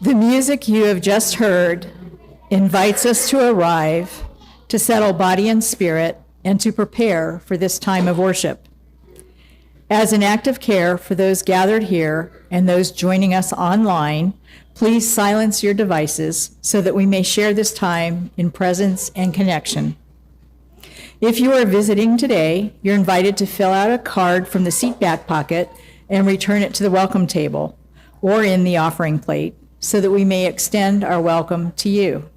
The music you have just heard invites us to arrive, to settle body and spirit, and to prepare for this time of worship. As an act of care for those gathered here and those joining us online, please silence your devices so that we may share this time in presence and connection. If you are visiting today, you're invited to fill out a card from the seat back pocket and return it to the welcome table or in the offering plate so that we may extend our welcome to you.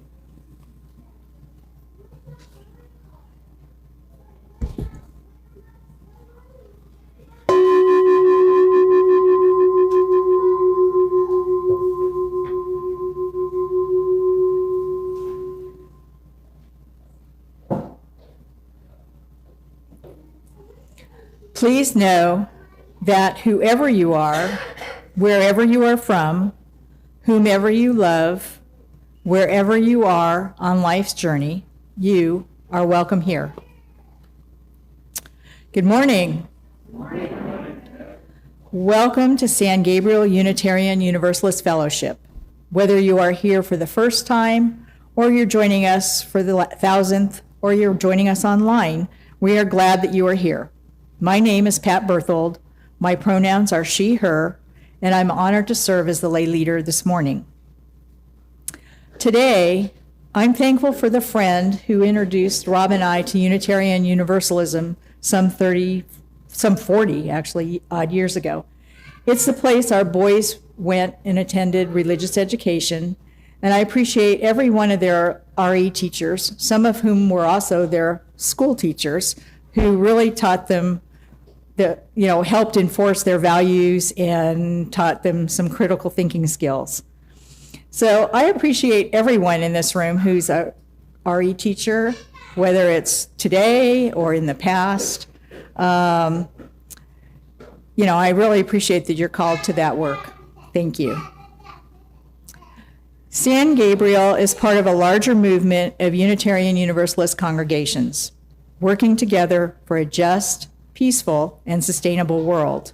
Please know that whoever you are, wherever you are from, whomever you love, wherever you are on life's journey, you are welcome here. Good morning. Good morning. Welcome to San Gabriel Unitarian Universalist Fellowship. Whether you are here for the first time, or you're joining us for the 1,000th, or you're joining us online, we are glad that you are here. My name is Pat Berthold. My pronouns are she, her, and I'm honored to serve as the lay leader this morning. Today, I'm thankful for the friend who introduced Rob and I to Unitarian Universalism some 40 odd years ago. It's the place our boys went and attended religious education, and I appreciate every one of their RE teachers, some of whom were also their school teachers, who really taught them helped enforce their values and taught them some critical thinking skills. So I appreciate everyone in this room who's a RE teacher, whether it's today or in the past. I really appreciate that you're called to that work. Thank you. San Gabriel is part of a larger movement of Unitarian Universalist congregations, working together for a just, peaceful, and sustainable world.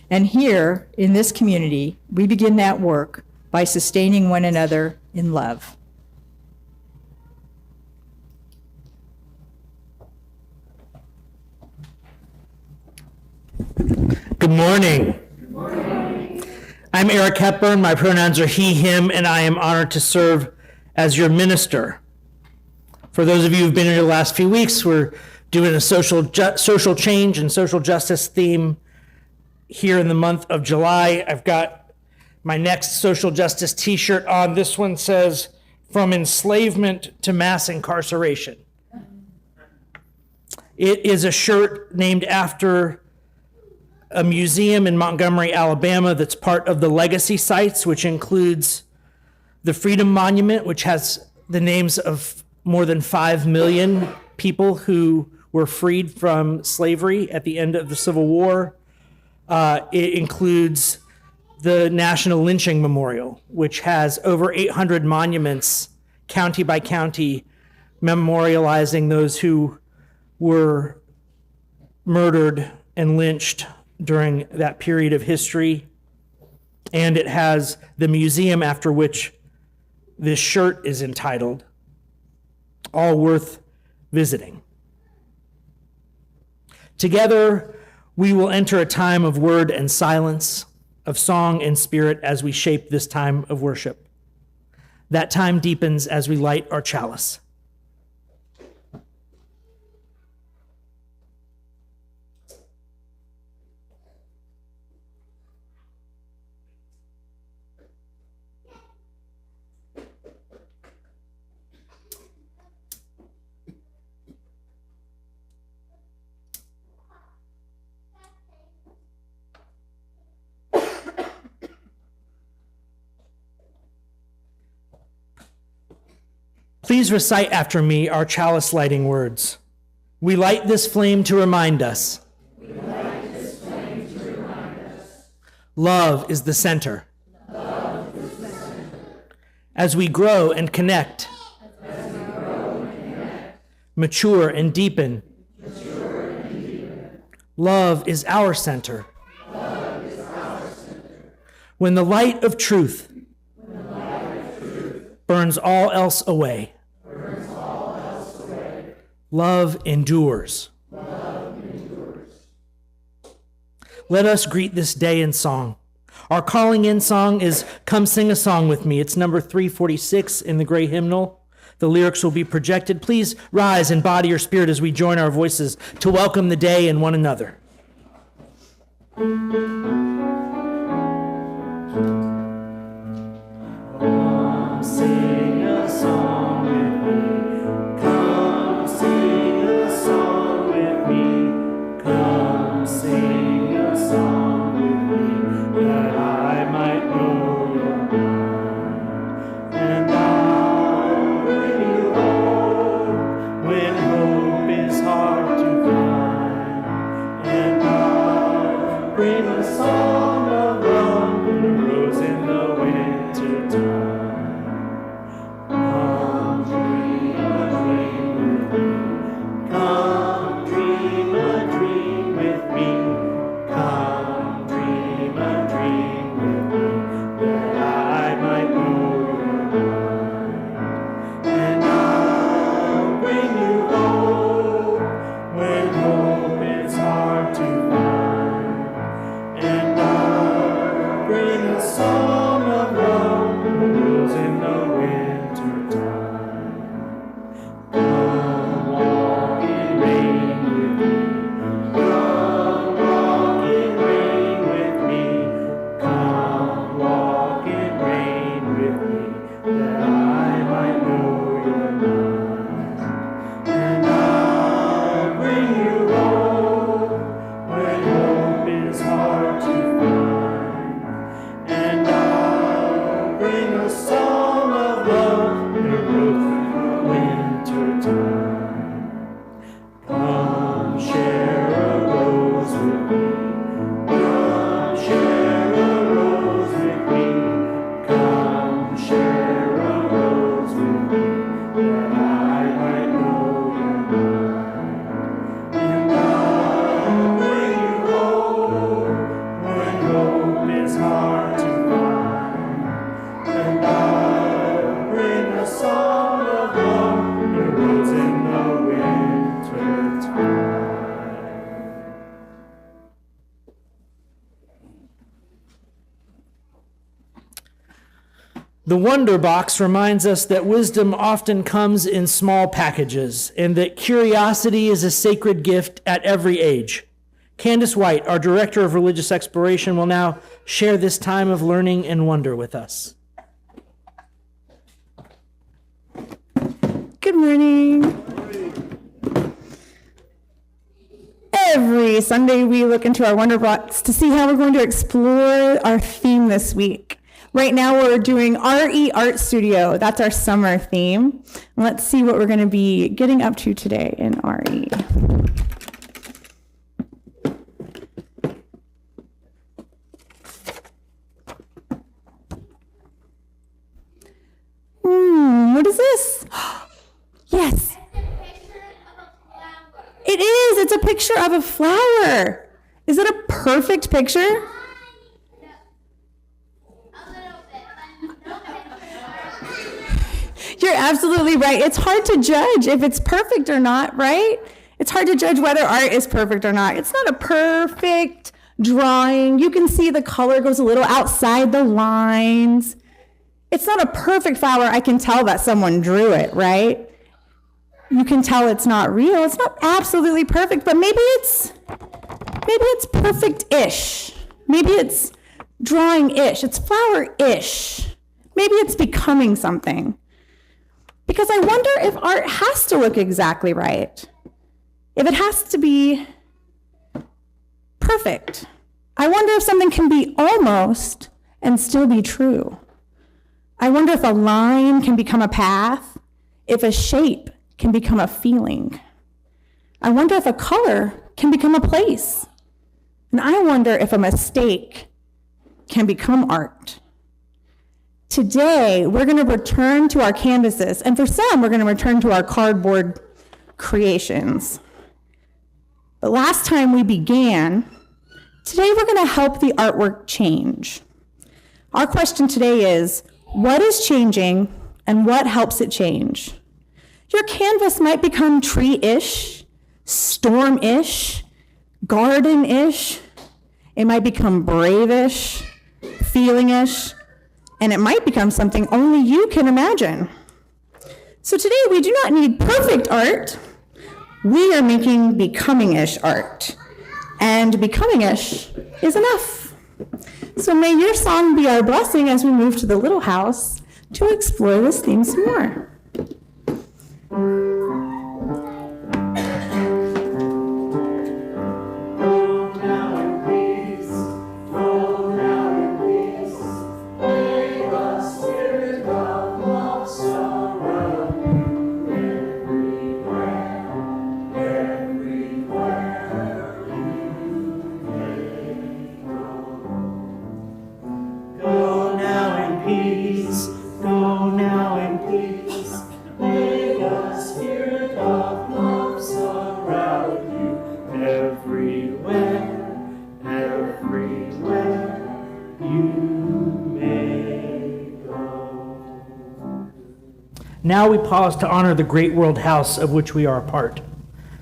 And here, in this community, we begin that work by sustaining one another in love. Good morning. Good morning. I'm Eric Hepburn. My pronouns are he, him, and I am honored to serve as your minister. For those of you who've been here the last few weeks, we're doing a social change and social justice theme here in the month of July. I've got my next social justice t-shirt on. This one says, "From enslavement to mass incarceration." It is a shirt named after a museum in Montgomery, Alabama that's part of the legacy sites, which includes the Freedom Monument, which has the names of more than 5 million people who were freed from slavery at the end of the Civil War. It includes the National Lynching Memorial, which has over 800 monuments, county by county, memorializing those who were murdered and lynched during that period of history. And it has the museum after which this shirt is entitled, all worth visiting. Together, we will enter a time of word and silence, of song and spirit as we shape this time of worship. That time deepens as we light our chalice. Please recite after me our chalice lighting words. We light this flame to remind us. We light this flame to remind us. Love is the center. Love is the center. As we grow and connect. As we grow and connect. Mature and deepen. Mature and deepen. Love is our center. Love is our center. When the light of truth burns all else away. Love endures. Let us greet this day in song. Our calling in song is Come Sing a Song With Me. It's number 346 in the gray hymnal. The lyrics will be projected. Please rise in body or spirit as we join our voices to welcome the day and one another. Sing a song with me. Come sing a song with me. Come sing a song with me, that I might know your mind. And I'll bring you home when hope is hard to find. And I'll bring a song of love that grows in the winter time. The Wonder Box reminds us that wisdom often comes in small packages and that curiosity is a sacred gift at every age. Candace White, our Director of Religious Exploration, will now share this time of learning and wonder with us. Good morning. Every Sunday we look into our Wonder Box to see how we're going to explore our theme this week. Right now we're doing RE Art Studio. That's our summer theme. And let's see what we're going to be getting up to today in RE. What is this? Yes. It is. It's a picture of a flower. Is it a perfect picture? You're absolutely right. It's hard to judge if it's perfect or not, right? It's hard to judge whether art is perfect or not. It's not a perfect drawing. You can see the color goes a little outside the lines. It's not a perfect flower. I can tell that someone drew it, right? You can tell it's not real. It's not absolutely perfect, but maybe it's perfect-ish. Maybe it's drawing-ish. It's flower-ish. Maybe it's becoming something. Because I wonder if art has to look exactly right. If it has to be perfect. I wonder if something can be almost and still be true. I wonder if a line can become a path, if a shape can become a feeling. I wonder if a color can become a place. And I wonder if a mistake can become art. Today, we're going to return to our canvases, and for some, we're going to return to our cardboard creations. But last time we began, today we're going to help the artwork change. Our question today is, what is changing And what helps it change? Your canvas might become tree-ish, storm-ish, garden-ish. It might become brave-ish, feeling-ish, and it might become something only you can imagine. So today we do not need perfect art. We are making becoming-ish art. And becoming-ish is enough. So may your song be our blessing as we move to the little house to explore this theme some more. Now we pause to honor the great world house of which we are a part,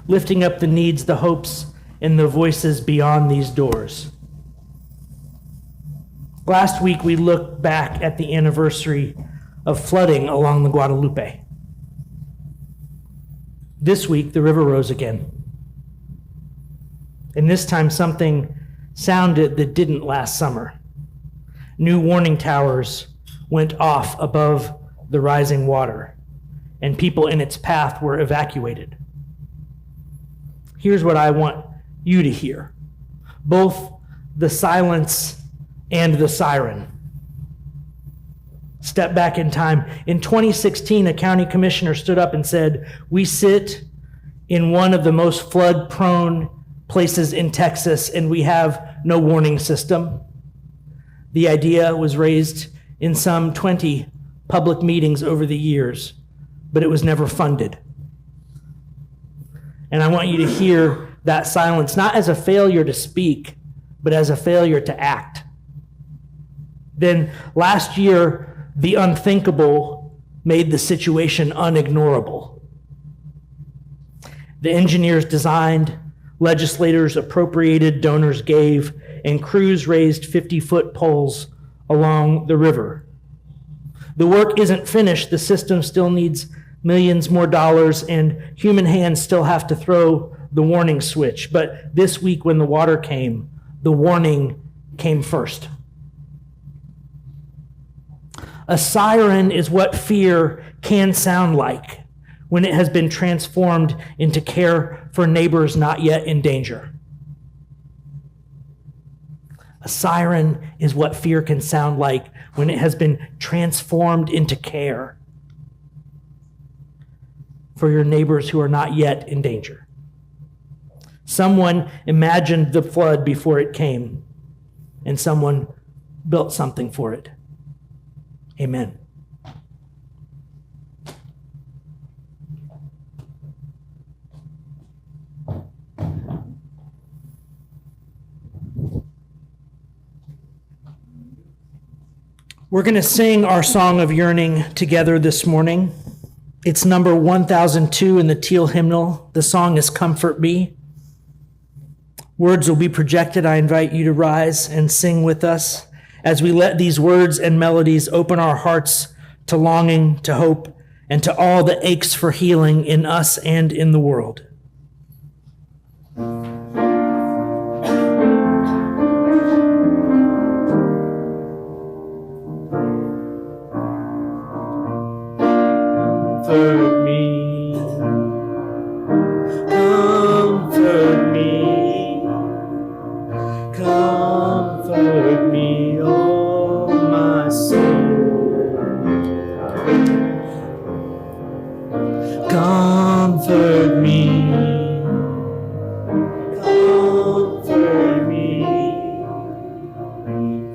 lifting up the needs, the hopes, and the voices beyond these doors. Last week, we looked back at the anniversary of flooding along the Guadalupe. This week, the river rose again. And this time, something sounded that didn't last summer. New warning towers went off above the rising water, and people in its path were evacuated. Here's what I want you to hear, both the silence and the siren. Step back in time. In 2016, a county commissioner stood up and said, "We sit in one of the most flood-prone places in Texas, and we have no warning system." The idea was raised in some 20 public meetings over the years, but it was never funded. And I want you to hear that silence, not as a failure to speak, but as a failure to act. Then last year, the unthinkable made the situation unignorable. The engineers designed, legislators appropriated, donors gave, and crews raised 50-foot poles along the river. The work isn't finished. The system still needs millions more dollars, and human hands still have to throw the warning switch. But this week when the water came, the warning came first. A siren is what fear can sound like when it has been transformed into care for neighbors not yet in danger. A siren is what fear can sound like when it has been transformed into care for your neighbors who are not yet in danger. Someone imagined the flood before it came, and someone built something for it. Amen. We're going to sing our song of yearning together this morning. It's number 1002 in the Teal hymnal. The song is Comfort Me. Words will be projected. I invite you to rise and sing with us as we let these words and melodies open our hearts to longing, to hope, and to all the aches for healing in us and in the world. Comfort me, comfort me, comfort me, oh my soul. Comfort me, comfort me,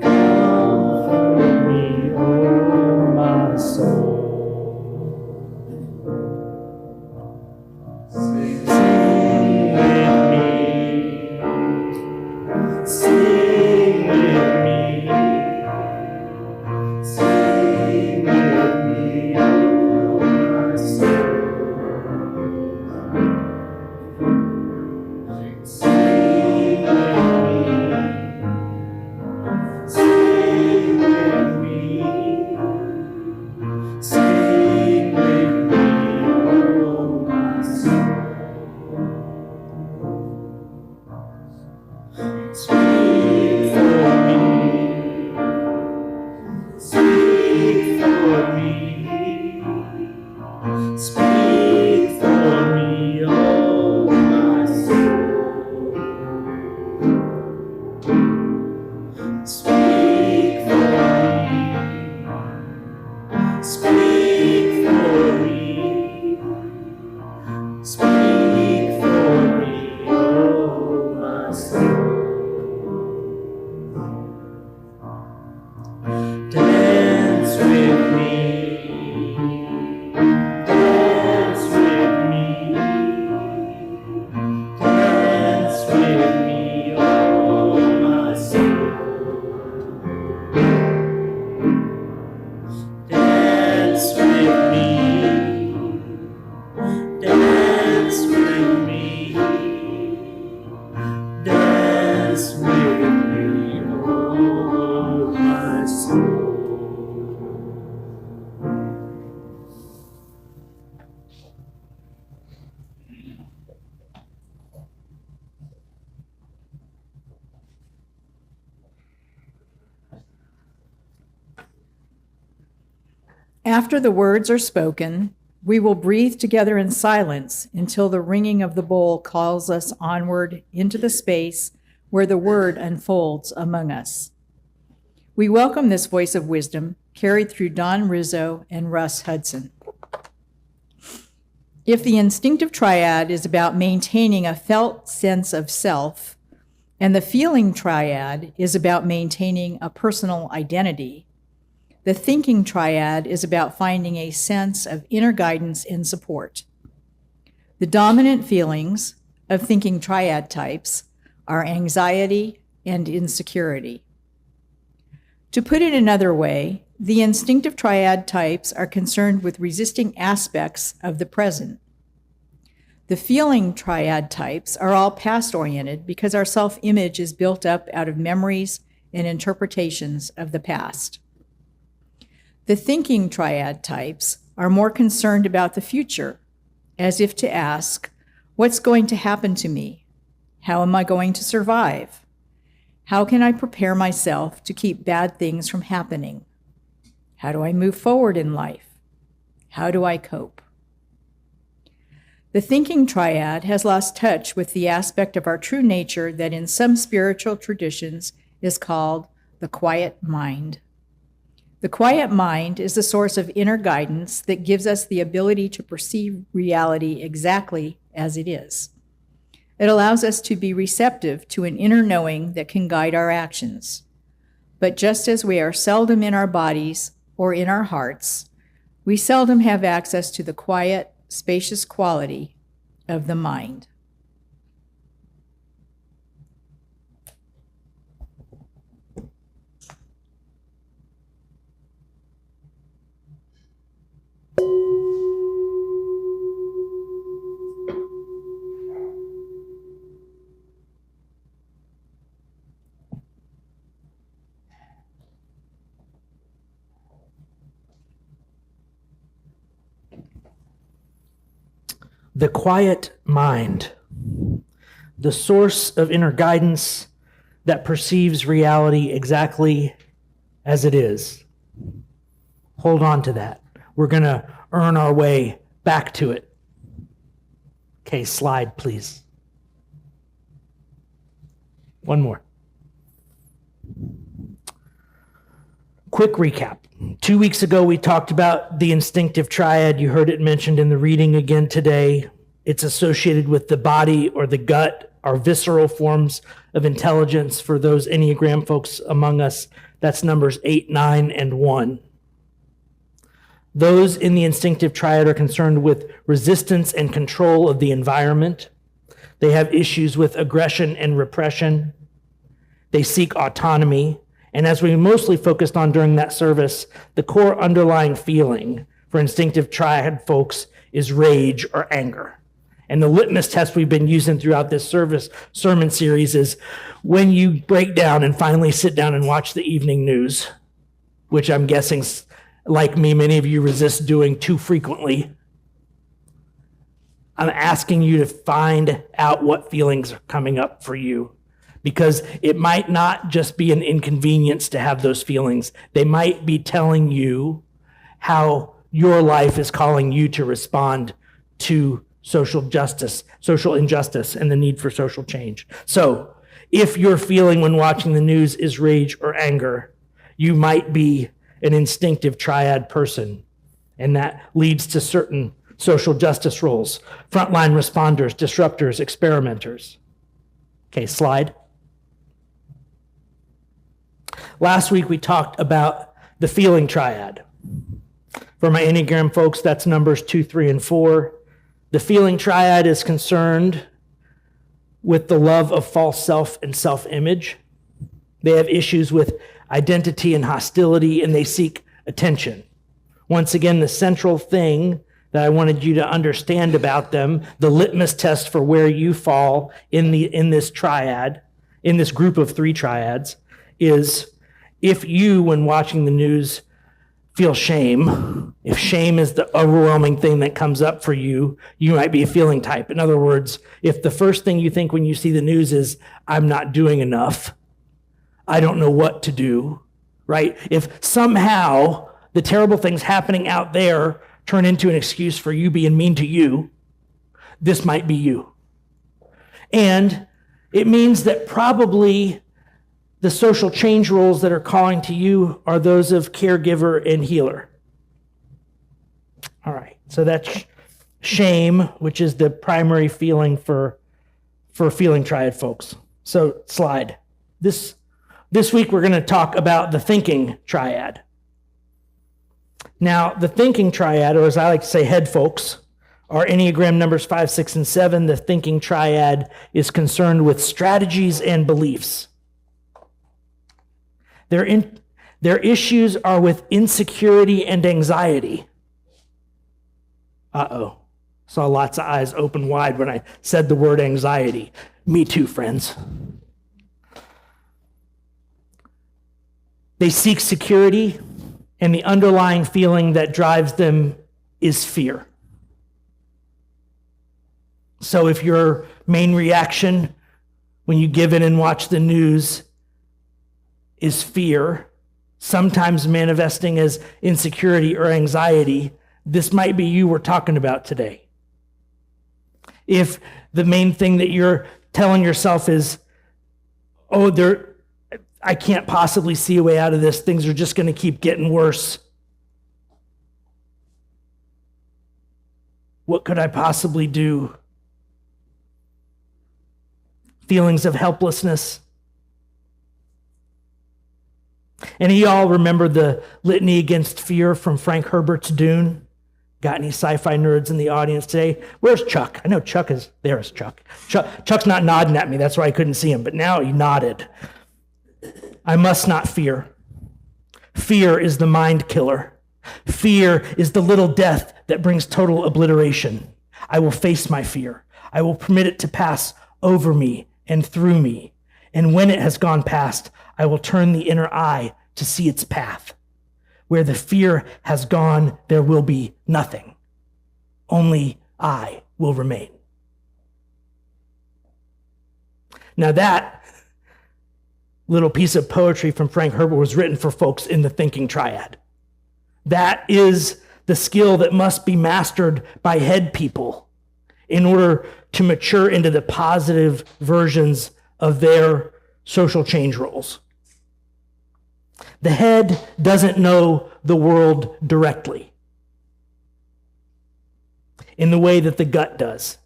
comfort me, oh my soul. Sing with me, Speak for me. Speak for me. Speak for me, oh my soul. Dance with me. Dance with me. Dance with me, oh my soul. Dance with me. Dance with me. Dance with me, oh my soul. After the words are spoken, we will breathe together in silence until the ringing of the bowl calls us onward into the space where the word unfolds among us. We welcome this voice of wisdom carried through Don Rizzo and Russ Hudson. If the instinctive triad is about maintaining a felt sense of self, and the feeling triad is about maintaining a personal identity, the thinking triad is about finding a sense of inner guidance and support. The dominant feelings of thinking triad types are anxiety and insecurity. To put it another way, the instinctive triad types are concerned with resisting aspects of the present. The feeling triad types are all past-oriented because our self-image is built up out of memories and interpretations of the past. The thinking triad types are more concerned about the future, as if to ask, what's going to happen to me? How am I going to survive? How can I prepare myself to keep bad things from happening? How do I move forward in life? How do I cope? The thinking triad has lost touch with the aspect of our true nature that in some spiritual traditions is called the quiet mind. The quiet mind is the source of inner guidance that gives us the ability to perceive reality exactly as it is. It allows us to be receptive to an inner knowing that can guide our actions. But just as we are seldom in our bodies or in our hearts, we seldom have access to the quiet, spacious quality of the mind. The quiet mind, the source of inner guidance that perceives reality exactly as it is. Hold on to that. We're going to earn our way back to it. Okay, slide, please. One more. Quick recap. 2 weeks ago, we talked about the instinctive triad. You heard it mentioned in the reading again today. It's associated with the body or the gut, our visceral forms of intelligence. For those Enneagram folks among us, that's numbers 8, 9, and 1. Those in the instinctive triad are concerned with resistance and control of the environment. They have issues with aggression and repression. They seek autonomy. And as we mostly focused on during that service, the core underlying feeling for instinctive triad folks is rage or anger. And the litmus test we've been using throughout this sermon series is when you break down and finally sit down and watch the evening news, which I'm guessing, like me, many of you resist doing too frequently. I'm asking you to find out what feelings are coming up for you, because it might not just be an inconvenience to have those feelings. They might be telling you how your life is calling you to respond to social justice, social injustice, and the need for social change. So If your feeling when watching the news is rage or anger, you might be an instinctive triad person, and that leads to certain social justice roles: frontline responders, disruptors, experimenters. Okay, slide. Last week we talked about the feeling triad. For my Enneagram folks, that's numbers 2, 3, and 4. The feeling triad is concerned with the love of false self and self-image. They have issues with identity and hostility, and they seek attention. Once again, the central thing that I wanted you to understand about them, the litmus test for where you fall in this triad, in this group of 3 triads, is if you, when watching the news, feel shame, if shame is the overwhelming thing that comes up for you, you might be a feeling type. In other words, if the first thing you think when you see the news is, I'm not doing enough, I don't know what to do, right? If somehow the terrible things happening out there turn into an excuse for you being mean to you, this might be you. And it means that probably the social change roles that are calling to you are those of caregiver and healer. All right, so that's shame, which is the primary feeling for feeling triad folks. So slide. This week we're going to talk about the thinking triad. Now, the thinking triad, or as I like to say, head folks, are Enneagram numbers 5, 6, and 7. The thinking triad is concerned with strategies and beliefs. Their issues are with insecurity and anxiety. Uh-oh. Saw lots of eyes open wide when I said the word anxiety. Me too, friends. They seek security, and the underlying feeling that drives them is fear. So if your main reaction when you give in and watch the news is fear, sometimes manifesting as insecurity or anxiety, this might be you we're talking about today. If the main thing that you're telling yourself is, I can't possibly see a way out of this, things are just going to keep getting worse. What could I possibly do? Feelings of helplessness. Any of y'all remember the litany against fear from Frank Herbert's Dune? Got any sci-fi nerds in the audience today? Where's Chuck? I know Chuck is, there's Chuck. Chuck's not nodding at me, that's why I couldn't see him, but now he nodded. I must not fear. Fear is the mind killer. Fear is the little death that brings total obliteration. I will face my fear. I will permit it to pass over me and through me. And when it has gone past, I will turn the inner eye to see its path. Where the fear has gone, there will be nothing. Only I will remain. Now that little piece of poetry from Frank Herbert was written for folks in the thinking triad. That is the skill that must be mastered by head people in order to mature into the positive versions of their social change roles. The head doesn't know the world directly in the way that the gut does,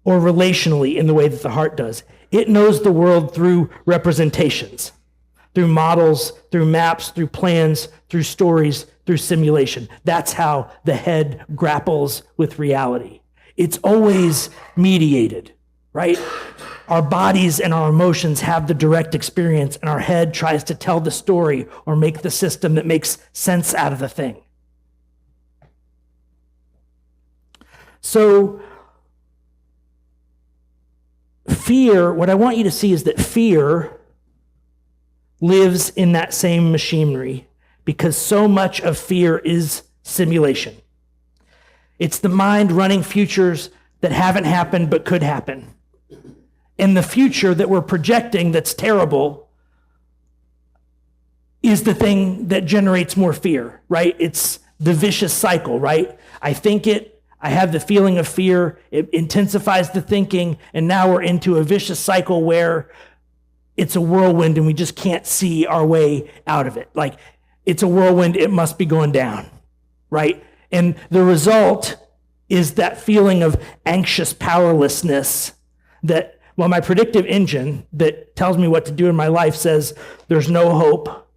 or relationally in the way that the heart does. It knows the world through representations, through models, through maps, through plans, through stories, through simulation. That's how the head grapples with reality. It's always mediated, right? Our bodies and our emotions have the direct experience, and our head tries to tell the story or make the system that makes sense out of the thing. So, fear, what I want you to see is that fear lives in that same machinery because so much of fear is simulation. It's the mind running futures that haven't happened but could happen. And the future that we're projecting that's terrible is the thing that generates more fear, right? It's the vicious cycle, right? I think it, I have the feeling of fear. It intensifies the thinking. And now we're into a vicious cycle where it's a whirlwind and we just can't see our way out of it. Like, it's a whirlwind, it must be going down, right? And the result is that feeling of anxious powerlessness that, well, my predictive engine that tells me what to do in my life says there's no hope.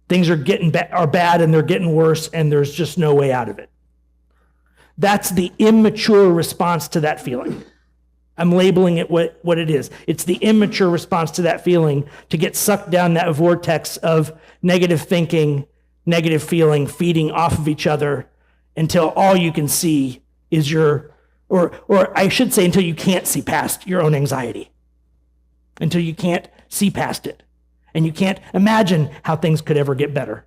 Things are are bad and they're getting worse and there's just no way out of it. That's the immature response to that feeling. I'm labeling it what it is. It's the immature response to that feeling to get sucked down that vortex of negative thinking, negative feeling, feeding off of each other until all you can see is or I should say until you can't see past your own anxiety. Until you can't see past it. And you can't imagine how things could ever get better.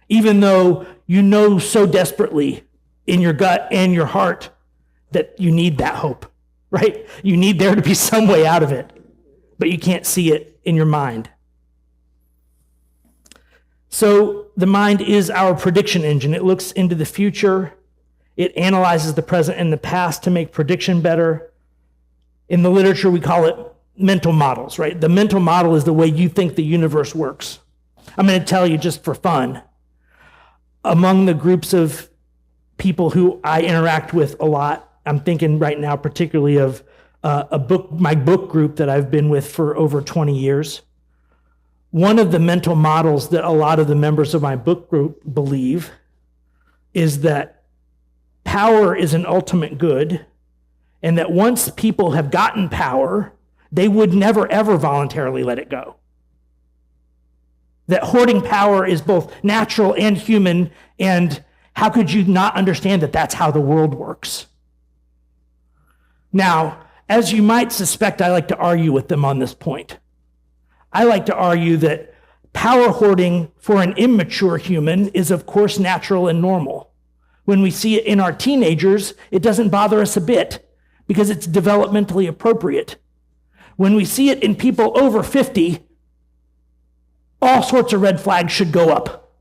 Even though you know so desperately in your gut and your heart that you need that hope, right? You need there to be some way out of it, but you can't see it in your mind. So the mind is our prediction engine. It looks into the future. It analyzes the present and the past to make prediction better. In the literature, we call it mental models, right? The mental model is the way you think the universe works. I'm going to tell you just for fun. Among the groups of people who I interact with a lot, I'm thinking right now particularly of my book group that I've been with for over 20 years. One of the mental models that a lot of the members of my book group believe is that power is an ultimate good, and that once people have gotten power, they would never, ever voluntarily let it go. That hoarding power is both natural and human, and how could you not understand that that's how the world works? Now, as you might suspect, I like to argue with them on this point. I like to argue that power hoarding for an immature human is, of course, natural and normal. When we see it in our teenagers, it doesn't bother us a bit because it's developmentally appropriate. When we see it in people over 50, all sorts of red flags should go up.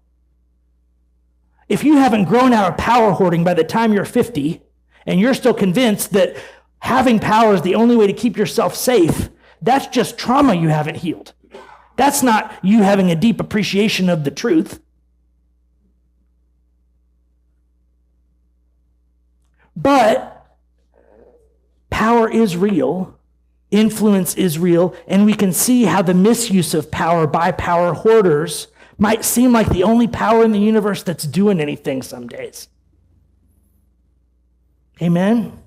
If you haven't grown out of power hoarding by the time you're 50, and you're still convinced that having power is the only way to keep yourself safe, that's just trauma you haven't healed. That's not you having a deep appreciation of the truth. But power is real, influence is real, and we can see how the misuse of power by power hoarders might seem like the only power in the universe that's doing anything some days. Amen?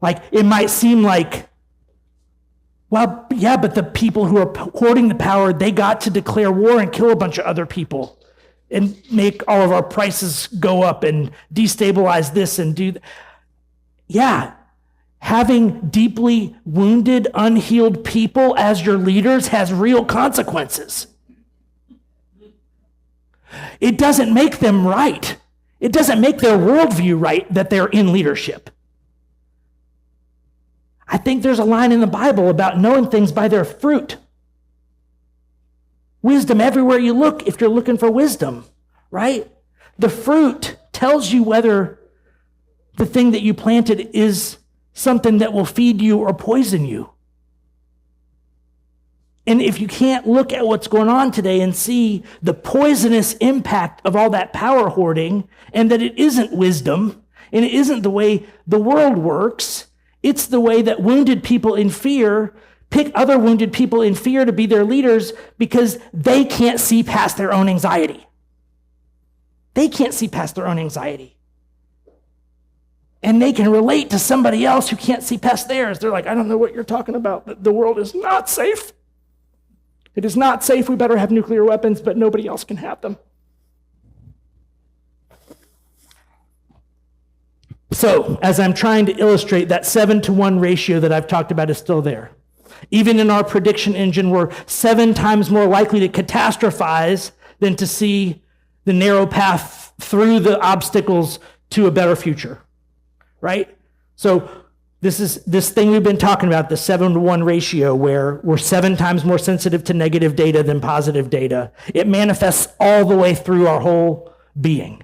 Like, it might seem like, well, yeah, but the people who are hoarding the power, they got to declare war and kill a bunch of other people and make all of our prices go up and destabilize this and do that. Yeah, having deeply wounded, unhealed people as your leaders has real consequences. It doesn't make them right. It doesn't make their worldview right that they're in leadership. I think there's a line in the Bible about knowing things by their fruit. Wisdom everywhere you look if you're looking for wisdom, right? The fruit tells you whether the thing that you planted is something that will feed you or poison you. And if you can't look at what's going on today and see the poisonous impact of all that power hoarding, and that it isn't wisdom, and it isn't the way the world works, it's the way that wounded people in fear pick other wounded people in fear to be their leaders because they can't see past their own anxiety. They can't see past their own anxiety. And they can relate to somebody else who can't see past theirs. They're like, I don't know what you're talking about. The world is not safe. It is not safe. We better have nuclear weapons, but nobody else can have them. So, as I'm trying to illustrate, that 7-to-1 ratio that I've talked about is still there. Even in our prediction engine, we're 7 times more likely to catastrophize than to see the narrow path through the obstacles to a better future, right? So this is this thing we've been talking about, the 7-to-1 ratio, where we're 7 times more sensitive to negative data than positive data. It manifests all the way through our whole being.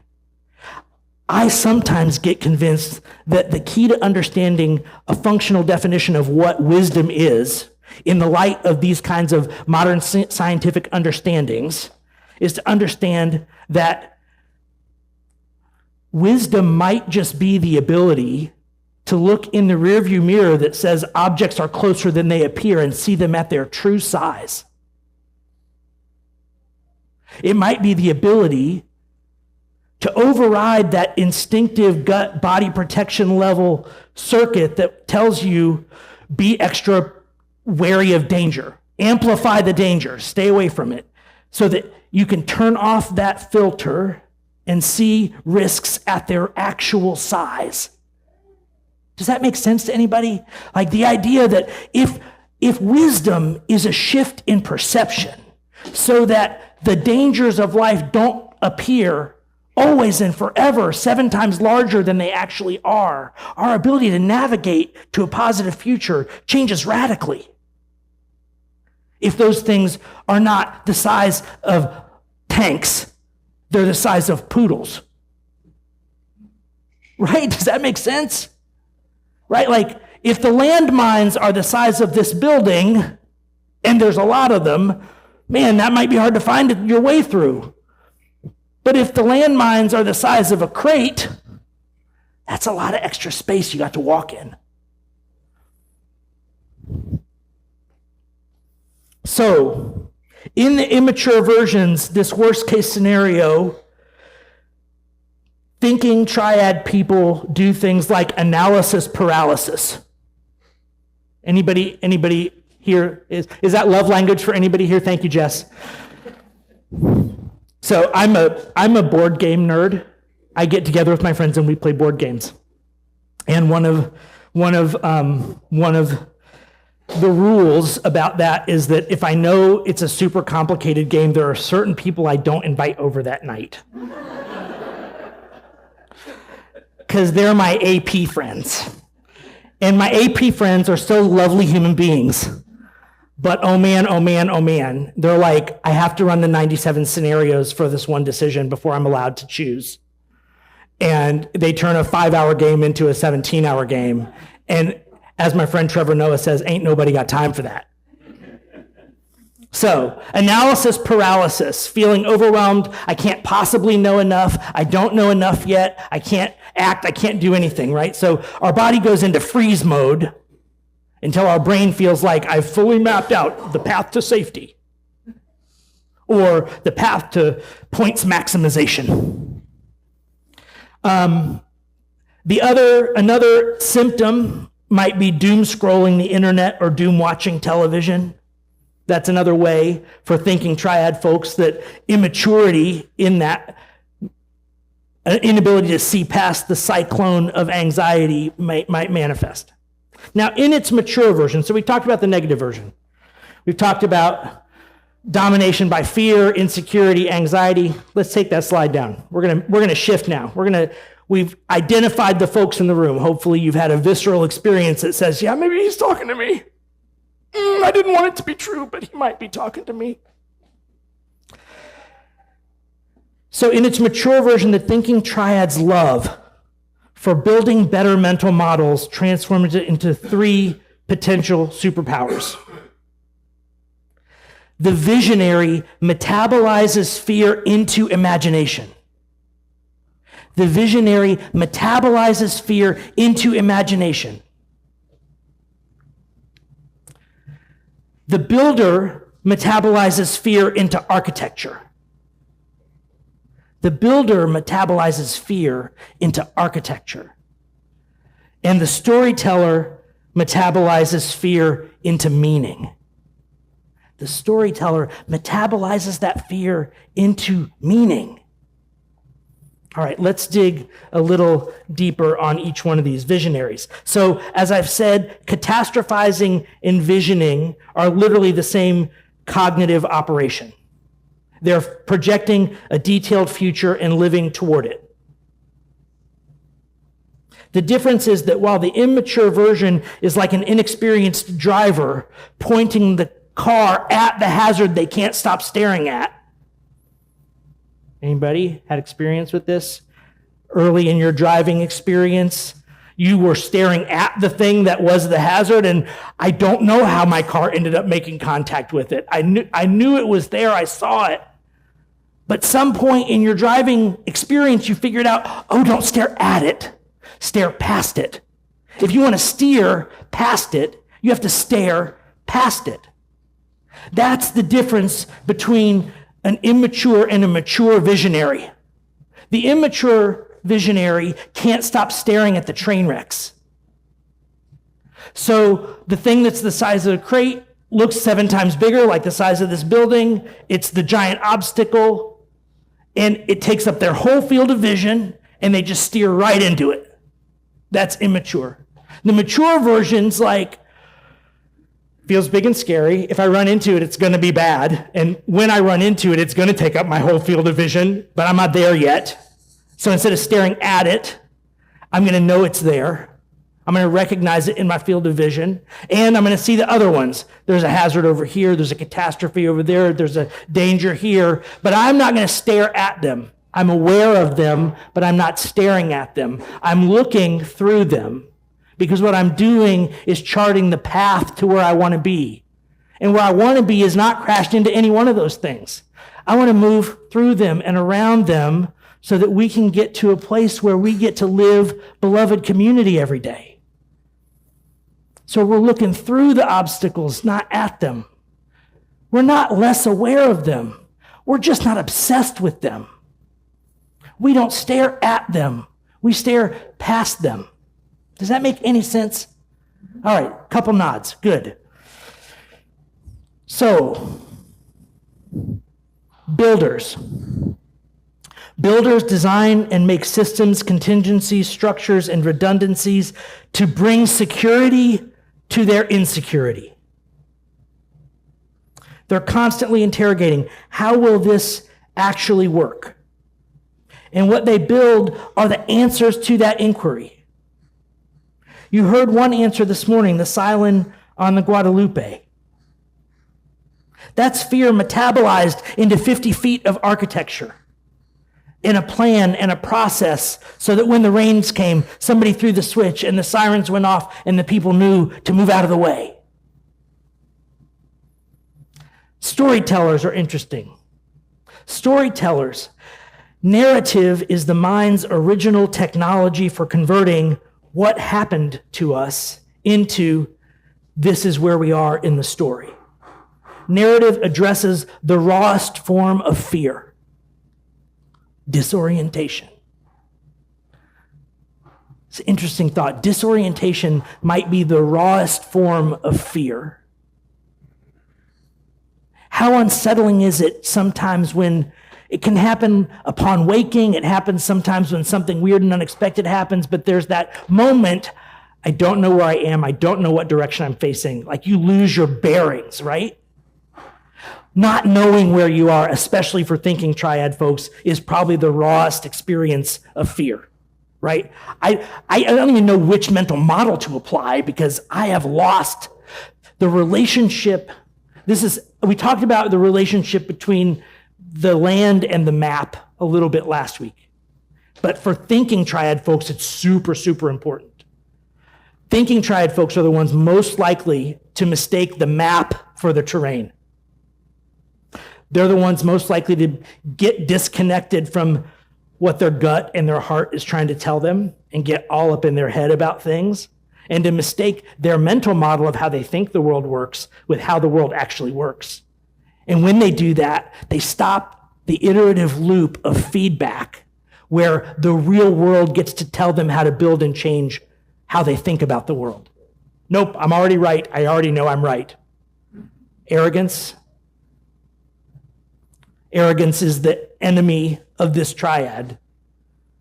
I sometimes get convinced that the key to understanding a functional definition of what wisdom is in the light of these kinds of modern scientific understandings is to understand that wisdom might just be the ability to look in the rearview mirror that says objects are closer than they appear and see them at their true size. It might be the ability to override that instinctive gut body protection level circuit that tells you be extra wary of danger, amplify the danger, stay away from it, so that you can turn off that filter and see risks at their actual size. Does that make sense to anybody? Like the idea that if wisdom is a shift in perception so that the dangers of life don't appear always and forever 7 times larger than they actually are, our ability to navigate to a positive future changes radically. If those things are not the size of tanks, they're the size of poodles. Right? Does that make sense? Right? Like, if the landmines are the size of this building, and there's a lot of them, man, that might be hard to find your way through. But if the landmines are the size of a crate, that's a lot of extra space you got to walk in. So, in the immature versions, this worst case scenario, thinking triad people do things like analysis paralysis. Anybody here, is that love language for anybody here? Thank you, Jess. So I'm a board game nerd. I get together with my friends and we play board games. And one of the rules about that is that if I know it's a super complicated game, there are certain people I don't invite over that night. Because they're my AP friends. And my AP friends are still lovely human beings. But oh man, they're like, I have to run the 97 scenarios for this one decision before I'm allowed to choose. And they turn a 5-hour game into a 17-hour game. And as my friend Trevor Noah says, ain't nobody got time for that. So, analysis paralysis, feeling overwhelmed, I can't possibly know enough, I don't know enough yet, I can't act, I can't do anything, right? So our body goes into freeze mode until our brain feels like I've fully mapped out the path to safety or the path to points maximization. Another symptom might be doom scrolling the internet or doom watching television. That's another way for thinking triad folks that immaturity in that inability to see past the cyclone of anxiety might manifest. Now, in its mature version, so we talked about the negative version. We've talked about domination by fear, insecurity, anxiety. Let's take that slide down. We're gonna shift now. We've identified the folks in the room. Hopefully you've had a visceral experience that says, yeah, maybe he's talking to me. I didn't want it to be true, but he might be talking to me. So in its mature version, the thinking triad's love for building better mental models transforms it into 3 potential superpowers. The visionary metabolizes fear into imagination. The visionary metabolizes fear into imagination. The builder metabolizes fear into architecture. The builder metabolizes fear into architecture. And the storyteller metabolizes fear into meaning. The storyteller metabolizes that fear into meaning. All right, let's dig a little deeper on each one of these visionaries. So, as I've said, catastrophizing and visioning are literally the same cognitive operation. They're projecting a detailed future and living toward it. The difference is that while the immature version is like an inexperienced driver pointing the car at the hazard they can't stop staring at. Anybody had experience with this? early in your driving experience, you were staring at the thing that was the hazard, and I don't know how my car ended up making contact with it. I knew it was there, I saw it. But some point in your driving experience, you figured out, oh, don't stare at it, stare past it. If you want to steer past it, you have to stare past it. That's the difference between an immature and a mature visionary. The immature visionary can't stop staring at the train wrecks. So the thing that's the size of a crate looks 7 times bigger, like the size of this building. It's the giant obstacle, and it takes up their whole field of vision, and they just steer right into it. That's immature. The mature version's like, feels big and scary. If I run into it, it's going to be bad. And when I run into it, it's going to take up my whole field of vision, but I'm not there yet. So instead of staring at it, I'm going to know it's there. I'm going to recognize it in my field of vision, and I'm going to see the other ones. There's a hazard over here. There's a catastrophe over there. There's a danger here, but I'm not going to stare at them. I'm aware of them, but I'm not staring at them. I'm looking through them. Because what I'm doing is charting the path to where I want to be. And where I want to be is not crashed into any one of those things. I want to move through them and around them so that we can get to a place where we get to live beloved community every day. So we're looking through the obstacles, not at them. We're not less aware of them. We're just not obsessed with them. We don't stare at them. We stare past them. Does that make any sense? All right, couple nods. Good. So, builders. Builders design and make systems, contingencies, structures, and redundancies to bring security to their insecurity. They're constantly interrogating, how will this actually work? And what they build are the answers to that inquiry. You heard one answer this morning, the siren on the Guadalupe. That's fear metabolized into 50 feet of architecture, in a plan and a process, so that when the rains came, somebody threw the switch and the sirens went off and the people knew to move out of the way. Storytellers are interesting. Storytellers. Narrative is the mind's original technology for converting what happened to us into this is where we are in the story. Narrative addresses the rawest form of fear, disorientation. It's an interesting thought. Disorientation might be the rawest form of fear. How unsettling is it sometimes when it can happen upon waking. It happens sometimes when something weird and unexpected happens, but there's that moment, I don't know where I am. I don't know what direction I'm facing. Like you lose your bearings, right? Not knowing where you are, especially for thinking triad folks, is probably the rawest experience of fear, right? I don't even know which mental model to apply because I have lost the relationship. We talked about the relationship between the land and the map a little bit last week. But for thinking triad folks, it's super, super important. Thinking triad folks are the ones most likely to mistake the map for the terrain. They're the ones most likely to get disconnected from what their gut and their heart is trying to tell them and get all up in their head about things and to mistake their mental model of how they think the world works with how the world actually works. And when they do that, they stop the iterative loop of feedback where the real world gets to tell them how to build and change how they think about the world. Nope, I'm already right. I already know I'm right. Arrogance. Arrogance is the enemy of this triad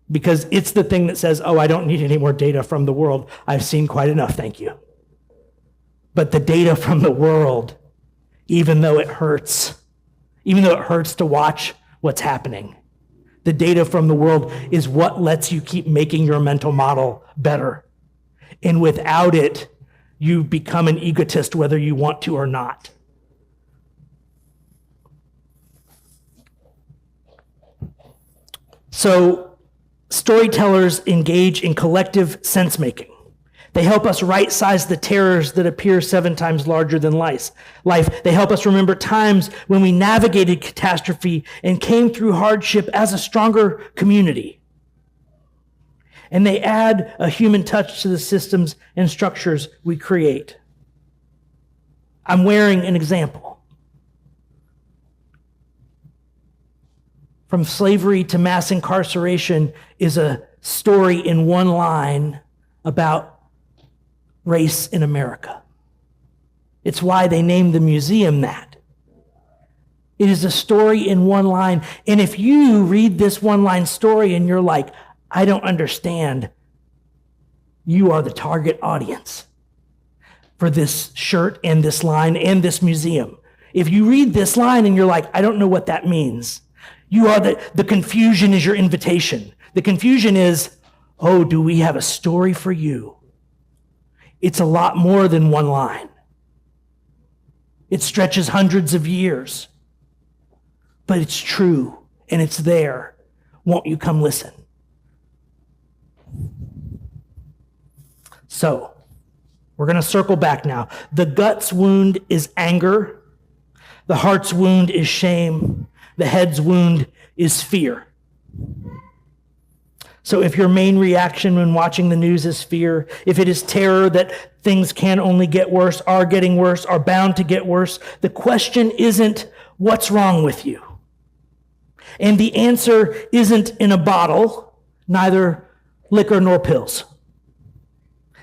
because it's the thing that says, oh, I don't need any more data from the world. I've seen quite enough, thank you. But the data from the world, even though it hurts to watch what's happening, the data from the world is what lets you keep making your mental model better. And without it, you become an egotist whether you want to or not. So Storytellers engage in collective sense-making. They help us right-size the terrors that appear 7 times larger than life. They help us remember times when we navigated catastrophe and came through hardship as a stronger community. And they add a human touch to the systems and structures we create. I'm wearing an example. From Slavery to Mass Incarceration is a story in one line about race in America. It's why they named the museum that. It is a story in one line. And if you read this one-line story and you're like, I don't understand, you are the target audience for this shirt and this line and this museum. If you read this line and you're like, I don't know what that means, you are the confusion is your invitation. The confusion is, oh, do we have a story for you? It's a lot more than one line. It stretches hundreds of years. But it's true, and it's there. Won't you come listen? So, we're going to circle back now. The gut's wound is anger. The heart's wound is shame. The head's wound is fear. So if your main reaction when watching the news is fear, if it is terror that things can only get worse, are getting worse, are bound to get worse, the question isn't what's wrong with you. And the answer isn't in a bottle, neither liquor nor pills.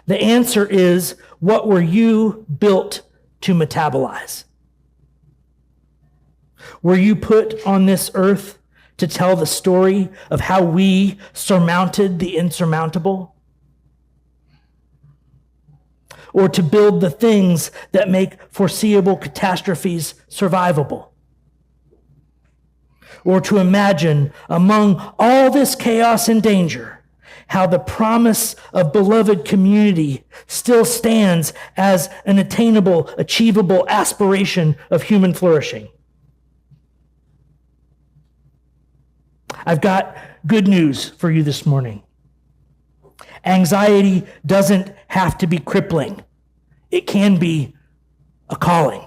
The answer is, what were you built to metabolize? Were you put on this earth to tell the story of how we surmounted the insurmountable? Or to build the things that make foreseeable catastrophes survivable? Or to imagine among all this chaos and danger, how the promise of beloved community still stands as an attainable, achievable aspiration of human flourishing? I've got good news for you this morning. Anxiety doesn't have to be crippling. It can be a calling.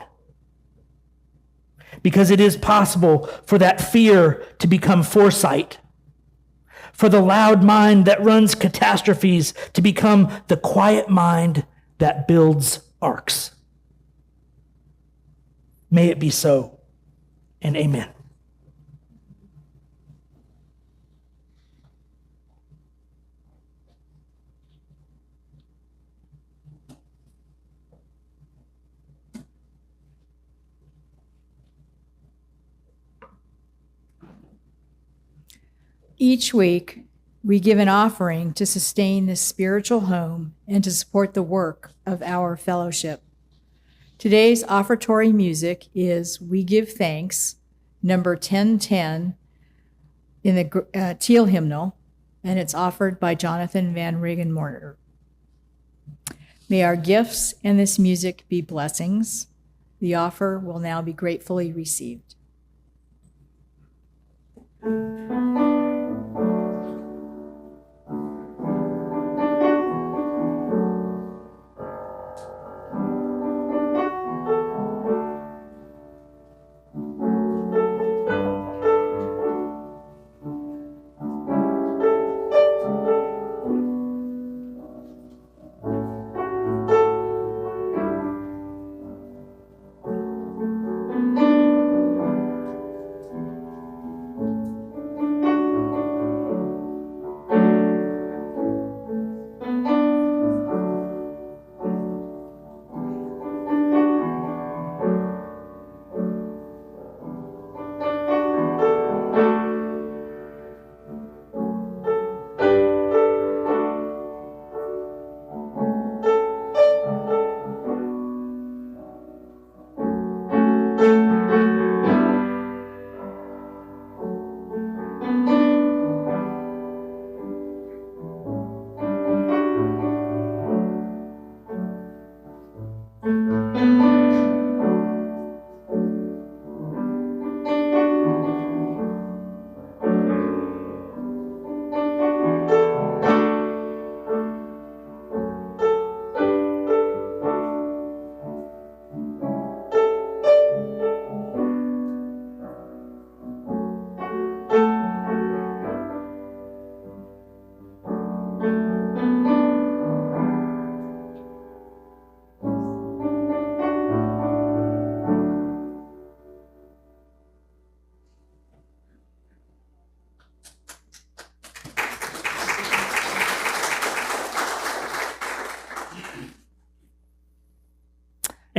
Because it is possible for that fear to become foresight, for the loud mind that runs catastrophes to become the quiet mind that builds arcs. May it be so, and amen. Each week, we give an offering to sustain this spiritual home and to support the work of our fellowship. Today's offertory music is We Give Thanks, number 1010 in the Teal hymnal, and it's offered by Jonathan Van Regenmorter. May our gifts and this music be blessings. The offer will now be gratefully received.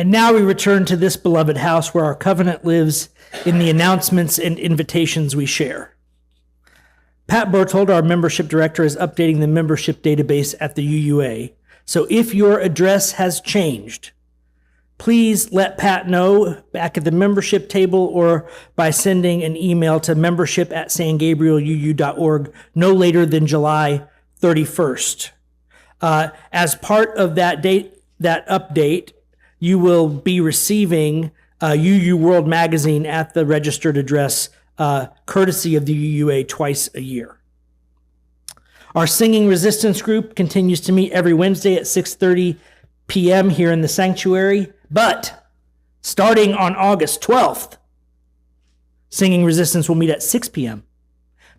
And now we return to this beloved house where our covenant lives in the announcements and invitations we share. Pat Berthold, our membership director, is updating the membership database at the UUA. So if your address has changed, please let Pat know back at the membership table or by sending an email to membership@sangabrieluu.org no later than July 31st. As part of that update, you will be receiving UU World Magazine at the registered address, courtesy of the UUA twice a year. Our Singing Resistance group continues to meet every Wednesday at 6:30 p.m. here in the sanctuary, but starting on August 12th, Singing Resistance will meet at 6 p.m.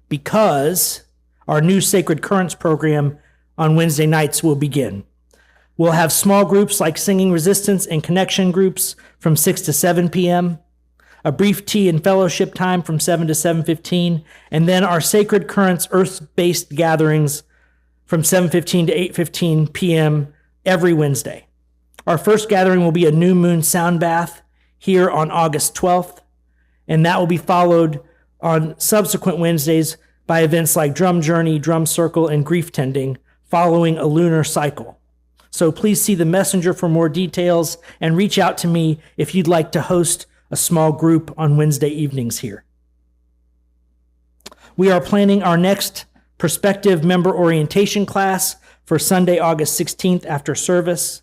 because our new Sacred Currents program on Wednesday nights will begin. We'll have small groups like Singing Resistance and Connection groups from 6 to 7 p.m., a brief tea and fellowship time from 7 to 7:15, and then our Sacred Currents Earth-based gatherings from 7:15 to 8:15 p.m. every Wednesday. Our first gathering will be a new moon sound bath here on August 12th, and that will be followed on subsequent Wednesdays by events like Drum Journey, Drum Circle, and Grief Tending following a lunar cycle. So please see the messenger for more details and reach out to me if you'd like to host a small group on Wednesday evenings here. We are planning our next prospective member orientation class for Sunday, August 16th after service.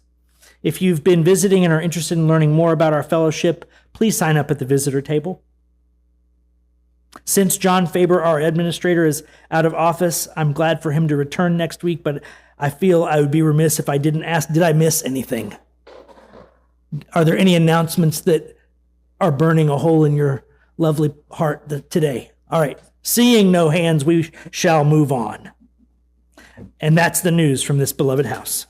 If you've been visiting and are interested in learning more about our fellowship, please sign up at the visitor table. Since John Faber, our administrator, is out of office, I'm glad for him to return next week, but I feel I would be remiss if I didn't ask, did I miss anything? Are there any announcements that are burning a hole in your lovely heart today? All right, seeing no hands, we shall move on. And that's the news from this beloved house.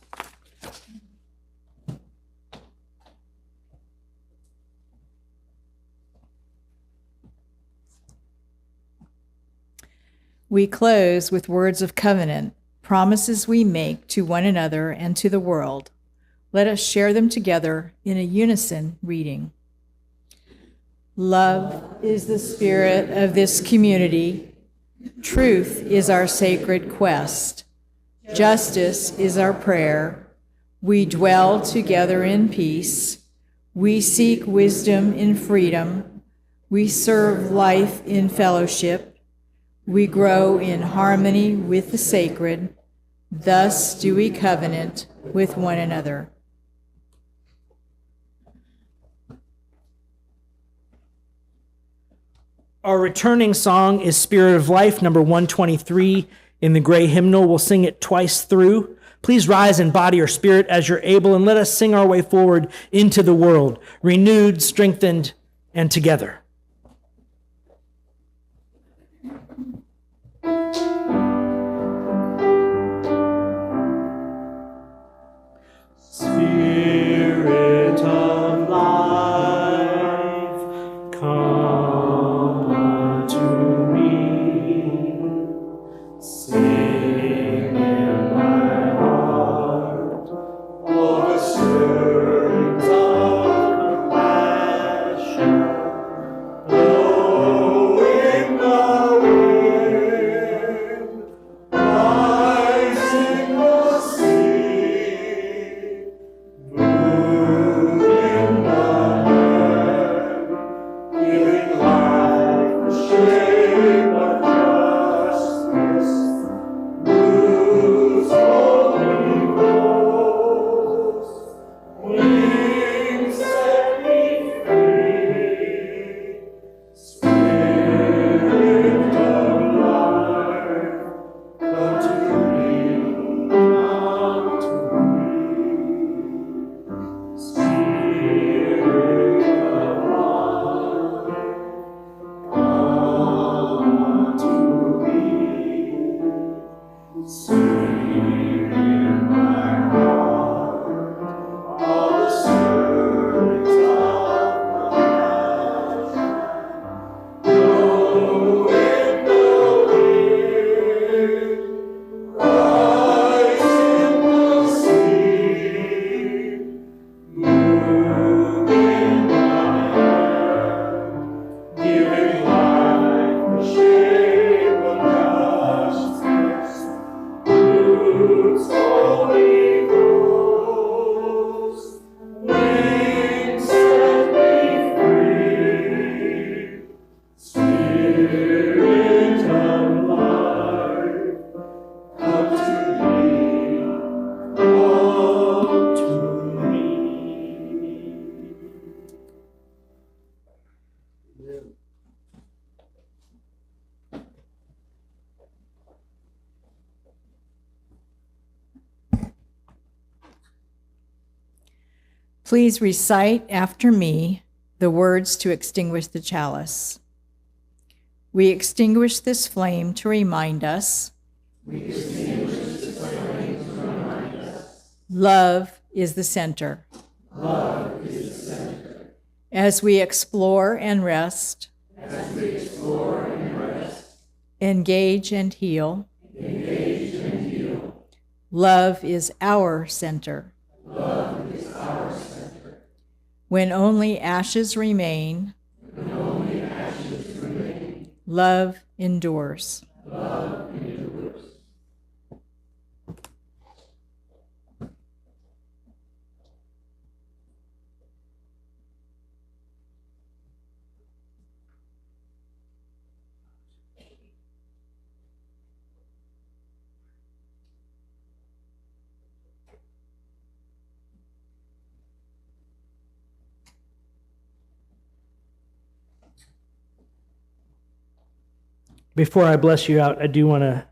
We close with words of covenant, promises we make to one another and to the world. Let us share them together in a unison reading. Love is the spirit of this community. Truth is our sacred quest. Justice is our prayer. We dwell together in peace. We seek wisdom in freedom. We serve life in fellowship. We grow in harmony with the sacred. Thus do we covenant with one another. Our returning song is Spirit of Life, number 123 in the gray hymnal. We'll sing it twice through. Please rise in body or spirit as you're able, and let us sing our way forward into the world, renewed, strengthened, and together. Spirit of life, come unto me. Sing in my heart all the stirrings of compassion. Blow in the wind, rise in the sea. Move in the air, giving life the shape of justice. Moves holy ghost, wings set me free. Spirit of life, come to me, come to me. Spirit of life, Please recite after me the words to extinguish the chalice. We extinguish this flame to remind us. Love is the center. As we explore and rest, engage and heal, love is our center. When only ashes remain, love endures. Before I bless you out, I do want to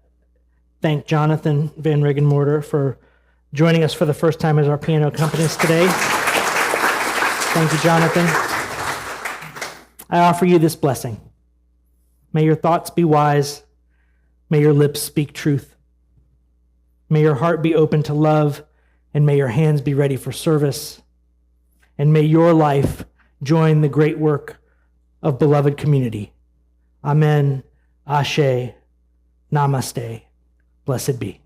thank Jonathan Van Riggenmorter for joining us for the first time as our piano accompanist today. Thank you, Jonathan. I offer you this blessing. May your thoughts be wise. May your lips speak truth. May your heart be open to love, and may your hands be ready for service. And may your life join the great work of beloved community. Amen. Ashe. Namaste. Blessed be.